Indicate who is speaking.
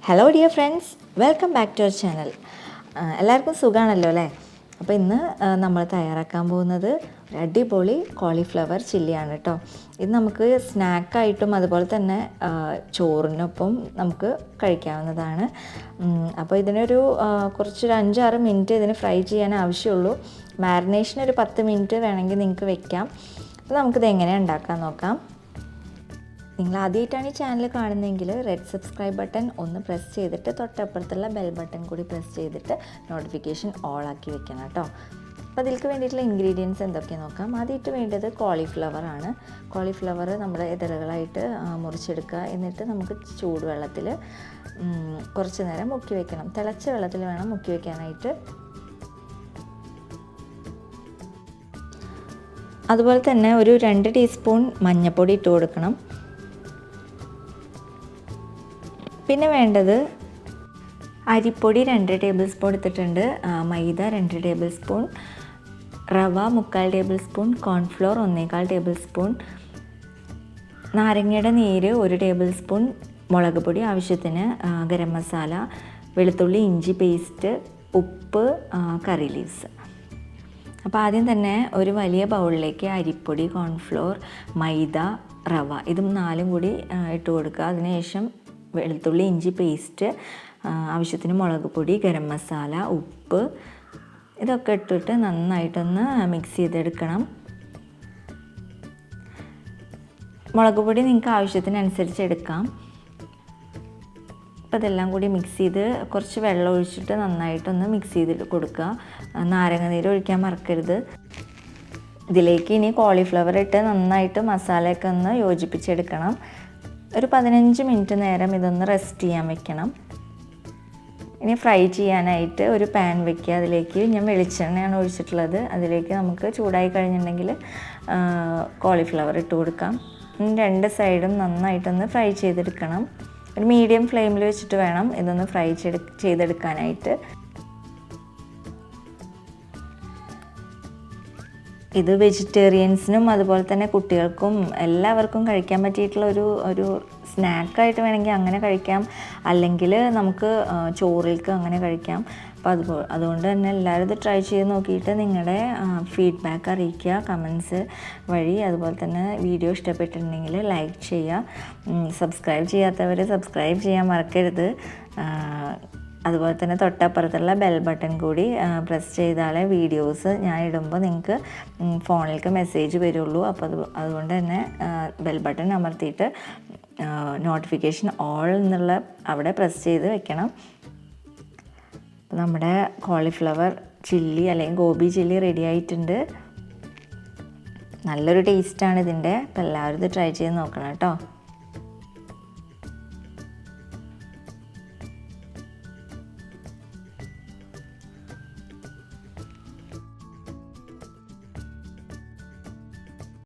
Speaker 1: Hello dear friends, welcome back to our channel. എല്ലാവർക്കും സുഖമാണല്ലോ അല്ലേ? അപ്പോൾ ഇന്ന് നമ്മൾ തയ്യാറാക്കാൻ പോകുന്നത് ഒരു അടിപൊളി കോളിഫ്ലവർ ചില്ലിയാണ് കേട്ടോ. ഇത് നമുക്ക് സ്നാക്കായിട്ടും അതുപോലെ തന്നെ ചോറിനൊപ്പം നമുക്ക് കഴിക്കാവുന്നതാണ്. അപ്പോൾ ഇതിനൊരു കുറച്ചൊരു 5-6 മിനിറ്റ് ഇതിന് ഫ്രൈ ചെയ്യാൻ ആവശ്യമുള്ളൂ. മാരിനേഷൻ ഒരു 10 മിനിറ്റ് വേണമെങ്കിൽ നിങ്ങൾക്ക് വെക്കാം. അപ്പോൾ നമുക്കിത് എങ്ങനെയാണ് ഉണ്ടാക്കാൻ നോക്കാം. നിങ്ങൾ ആദ്യമായിട്ടാണ് ഈ ചാനൽ കാണുന്നതെങ്കിൽ റെഡ് സബ്സ്ക്രൈബ് ബട്ടൺ ഒന്ന് പ്രസ് ചെയ്തിട്ട് തൊട്ടപ്പുറത്തുള്ള ബെൽ ബട്ടൺ കൂടി പ്രസ് ചെയ്തിട്ട് നോട്ടിഫിക്കേഷൻ ഓൾ ആക്കി വെക്കണം കേട്ടോ. അപ്പോൾ അതിലേക്ക് വേണ്ടിയിട്ടുള്ള ഇൻഗ്രീഡിയൻസ് എന്തൊക്കെയാണ് നോക്കാം. ആദ്യമായിട്ട് വേണ്ടത് കോളിഫ്ലവർ ആണ്. കോളിഫ്ലവർ നമ്മുടെ ഇതളുകളായിട്ട് മുറിച്ചെടുക്കുക. എന്നിട്ട് നമുക്ക് ചൂടുവെള്ളത്തിൽ കുറച്ച് നേരം മുക്കി വെക്കണം. തിളച്ച വെള്ളത്തിൽ വേണം മുക്കി വെക്കാനായിട്ട്. അതുപോലെ തന്നെ ഒരു 2 ടീസ്പൂൺ മഞ്ഞൾപ്പൊടി ഇട്ട് കൊടുക്കണം. പിന്നെ വേണ്ടത് അരിപ്പൊടി 2 ടേബിൾ സ്പൂൺ എടുത്തിട്ടുണ്ട്, മൈദ 2 ടേബിൾ സ്പൂൺ, റവ 3/4 table spoon, cornflour 1/4 table spoon, നാരങ്ങയുടെ നീര് 1 ടേബിൾ സ്പൂൺ, മുളക് പൊടി ആവശ്യത്തിന്, ഗരം മസാല, വെളുത്തുള്ളി ഇഞ്ചി പേസ്റ്റ്, ഉപ്പ്, കറി ലീവ്സ്. അപ്പോൾ ആദ്യം തന്നെ ഒരു വലിയ ബൗളിലേക്ക് അരിപ്പൊടി, കോൺഫ്ലോർ, മൈദ, റവ ഇതും 4ഉം കൂടി ഇട്ട് കൊടുക്കുക. അതിനുശേഷം വെളുത്തുള്ളി ഇഞ്ചി പേസ്റ്റ്, ആവശ്യത്തിന് മുളക് പൊടി, ഗരം മസാല, ഉപ്പ് ഇതൊക്കെ ഇട്ടിട്ട് നന്നായിട്ടൊന്ന് മിക്സ് ചെയ്തെടുക്കണം. മുളക് പൊടി നിങ്ങൾക്ക് ആവശ്യത്തിനനുസരിച്ച് എടുക്കാം. അപ്പോൾ ഇതെല്ലാം കൂടി മിക്സ് ചെയ്ത് കുറച്ച് വെള്ളം ഒഴിച്ചിട്ട് നന്നായിട്ടൊന്ന് മിക്സ് ചെയ്തിട്ട് കൊടുക്കുക. നാരങ്ങ നീര് ഒഴിക്കാൻ മറക്കരുത്. ഇതിലേക്ക് ഇനി കോളിഫ്ലവർ ഇട്ട് നന്നായിട്ട് മസാലയൊക്കെ ഒന്ന് യോജിപ്പിച്ചെടുക്കണം. ഒരു 15 മിനിറ്റ് നേരം ഇതൊന്ന് റെസ്റ്റ് ചെയ്യാൻ വെക്കണം. ഇനി ഫ്രൈ ചെയ്യാനായിട്ട് ഒരു പാൻ വെക്കുക. അതിലേക്ക് ഞാൻ വെളിച്ചെണ്ണയാണ് ഒഴിച്ചിട്ടുള്ളത്. അതിലേക്ക് നമുക്ക് ചൂടായി കഴിഞ്ഞിട്ടുണ്ടെങ്കിൽ കോളിഫ്ലവർ ഇട്ട് കൊടുക്കാം. 2 സൈഡും നന്നായിട്ടൊന്ന് ഫ്രൈ ചെയ്തെടുക്കണം. ഒരു മീഡിയം ഫ്ലെയിമിൽ വെച്ചിട്ട് വേണം ഇതൊന്ന് ഫ്രൈ ചെയ്തെടുക്കാനായിട്ട്. ഇത് വെജിറ്റേറിയൻസിനും അതുപോലെ തന്നെ കുട്ടികൾക്കും എല്ലാവർക്കും കഴിക്കാൻ പറ്റിയിട്ടുള്ള ഒരു സ്നാക്കായിട്ട് വേണമെങ്കിൽ അങ്ങനെ കഴിക്കാം, അല്ലെങ്കിൽ നമുക്ക് ചോറിലേക്ക് അങ്ങനെ കഴിക്കാം. അപ്പോൾ അതുകൊണ്ട് തന്നെ എല്ലാവരും ഇത് ട്രൈ ചെയ്ത് നോക്കിയിട്ട് നിങ്ങളുടെ ഫീഡ്ബാക്ക് അറിയിക്കുക കമൻസ് വഴി. അതുപോലെ തന്നെ വീഡിയോ ഇഷ്ടപ്പെട്ടിട്ടുണ്ടെങ്കിൽ ലൈക്ക് ചെയ്യുക. സബ്സ്ക്രൈബ് ചെയ്യാത്തവർ സബ്സ്ക്രൈബ് ചെയ്യാൻ മറക്കരുത്. അതുപോലെ തന്നെ തൊട്ടപ്പുറത്തുള്ള ബെൽ ബട്ടൺ കൂടി പ്രസ് ചെയ്താലേ വീഡിയോസ് ഞാൻ ഇടുമ്പോൾ നിങ്ങൾക്ക് ഫോണിലേക്ക് മെസ്സേജ് വരുള്ളൂ. അപ്പോൾ അതുകൊണ്ട് തന്നെ ബെൽ ബട്ടൺ അമർത്തിയിട്ട് നോട്ടിഫിക്കേഷൻ ഓൾ എന്നുള്ള അവിടെ പ്രസ് ചെയ്ത് വെക്കണം. നമ്മുടെ കോളിഫ്ലവർ ചില്ലി അല്ലെങ്കിൽ ഗോപി ചില്ലി റെഡി ആയിട്ടുണ്ട്. നല്ലൊരു ടേസ്റ്റാണ് ഇതിൻ്റെ. അപ്പോൾ എല്ലാവരും ഇത് ട്രൈ ചെയ്ത് നോക്കണം കേട്ടോ.